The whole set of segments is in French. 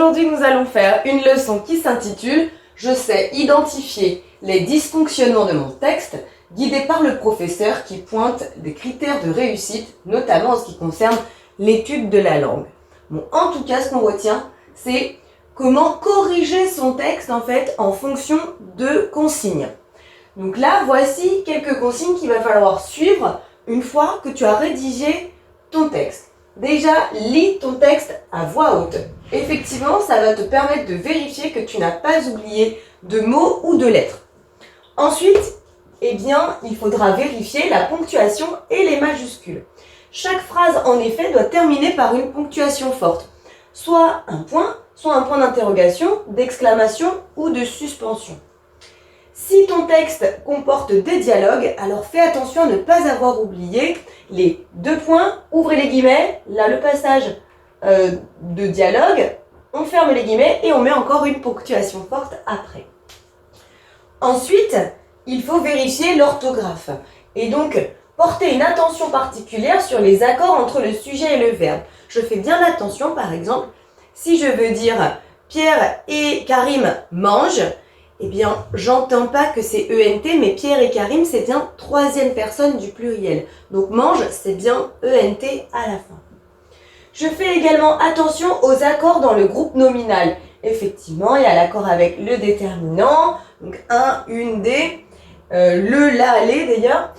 Aujourd'hui, nous allons faire une leçon qui s'intitule « Je sais identifier les dysfonctionnements de mon texte » guidé par le professeur qui pointe des critères de réussite, notamment en ce qui concerne l'étude de la langue. Bon, en tout cas, ce qu'on retient, c'est comment corriger son texte en fonction de consignes. Donc là, voici quelques consignes qu'il va falloir suivre une fois que tu as rédigé ton texte. Déjà, lis ton texte à voix haute. Effectivement, ça va te permettre de vérifier que tu n'as pas oublié de mots ou de lettres. Ensuite, il faudra vérifier la ponctuation et les majuscules. Chaque phrase, en effet, doit terminer par une ponctuation forte. Soit un point d'interrogation, d'exclamation ou de suspension. Si ton texte comporte des dialogues, alors fais attention à ne pas avoir oublié les 2 points, ouvrez les guillemets, là le passage de dialogue, on ferme les guillemets et on met encore une ponctuation forte après. Ensuite, il faut vérifier l'orthographe et donc porter une attention particulière sur les accords entre le sujet et le verbe. Je fais bien attention, par exemple, si je veux dire Pierre et Karim mangent, j'entends pas que c'est ENT, mais Pierre et Karim, c'est bien 3e personne du pluriel. Donc mange, c'est bien ENT à la fin. Je fais également attention aux accords dans le groupe nominal. Effectivement, il y a l'accord avec le déterminant, donc un, une, des, le, la, les d'ailleurs,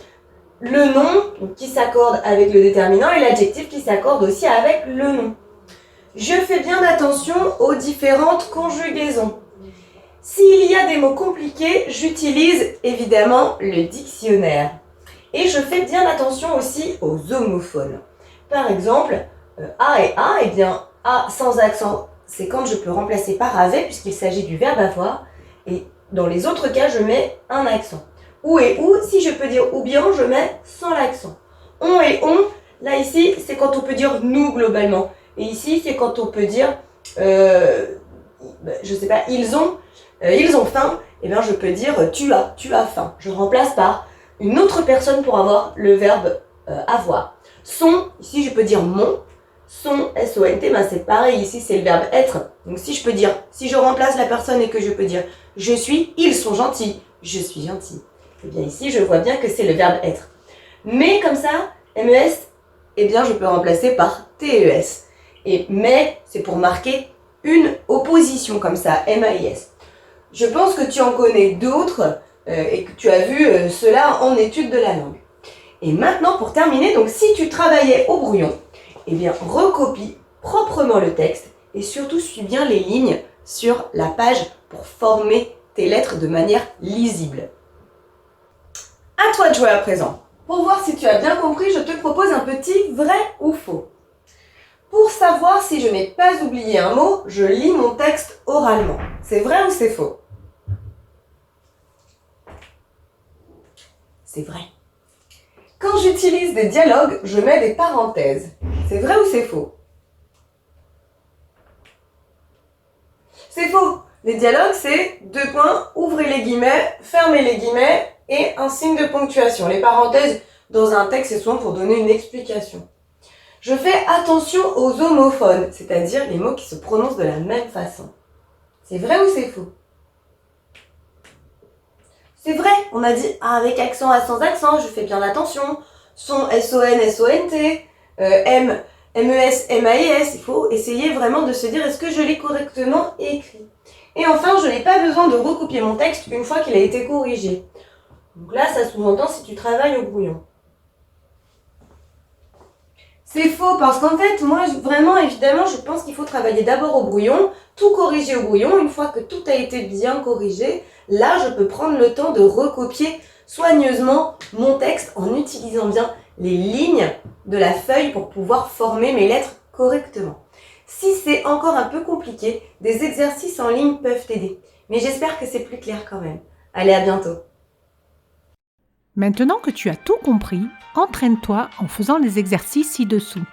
le nom donc, qui s'accorde avec le déterminant et l'adjectif qui s'accorde aussi avec le nom. Je fais bien attention aux différentes conjugaisons. S'il y a des mots compliqués, j'utilise évidemment le dictionnaire. Et je fais bien attention aussi aux homophones. Par exemple, A et A, A sans accent, c'est quand je peux remplacer par avait puisqu'il s'agit du verbe avoir. Et dans les autres cas, je mets un accent. Ou et ou, si je peux dire ou bien, je mets sans l'accent. On et on, là ici, c'est quand on peut dire nous globalement. Et ici, c'est quand on peut dire, ils ont faim, je peux dire tu as faim. Je remplace par une autre personne pour avoir le verbe avoir. Son, ici je peux dire mon. Son, S-O-N-T, c'est pareil, ici c'est le verbe être. Donc si je remplace la personne et que je peux dire je suis, ils sont gentils, je suis gentil. Ici je vois bien que c'est le verbe être. Mais comme ça, MES, je peux remplacer par TES. Et mais, c'est pour marquer une opposition comme ça, M-A-I-S. Je pense que tu en connais d'autres et que tu as vu cela en étude de la langue. Et maintenant, pour terminer, donc si tu travaillais au brouillon, recopie proprement le texte et surtout suis bien les lignes sur la page pour former tes lettres de manière lisible. À toi de jouer à présent. Pour voir si tu as bien compris, je te propose un petit vrai ou faux. Pour savoir si je n'ai pas oublié un mot, je lis mon texte oralement. C'est vrai ou c'est faux? C'est vrai. Quand j'utilise des dialogues, je mets des parenthèses. C'est vrai ou c'est faux? C'est faux. Les dialogues, c'est 2 points, ouvrez les guillemets, fermez les guillemets et un signe de ponctuation. Les parenthèses, dans un texte, c'est souvent pour donner une explication. Je fais attention aux homophones, c'est-à-dire les mots qui se prononcent de la même façon. C'est vrai ou c'est faux? C'est vrai, on a dit avec accent à sans accent, je fais bien attention. Son, S-O-N, S-O-N-T, M, M-E-S, M-A-I-S. Il faut essayer vraiment de se dire est-ce que je l'ai correctement écrit. Et enfin, je n'ai pas besoin de recopier mon texte une fois qu'il a été corrigé. Donc là, ça sous-entend si tu travailles au brouillon. C'est faux parce qu'en fait, moi, vraiment, évidemment, je pense qu'il faut travailler d'abord au brouillon, tout corriger au brouillon. Une fois que tout a été bien corrigé, là, je peux prendre le temps de recopier soigneusement mon texte en utilisant bien les lignes de la feuille pour pouvoir former mes lettres correctement. Si c'est encore un peu compliqué, des exercices en ligne peuvent t'aider. Mais j'espère que c'est plus clair quand même. Allez, à bientôt. Maintenant que tu as tout compris, entraîne-toi en faisant les exercices ci-dessous.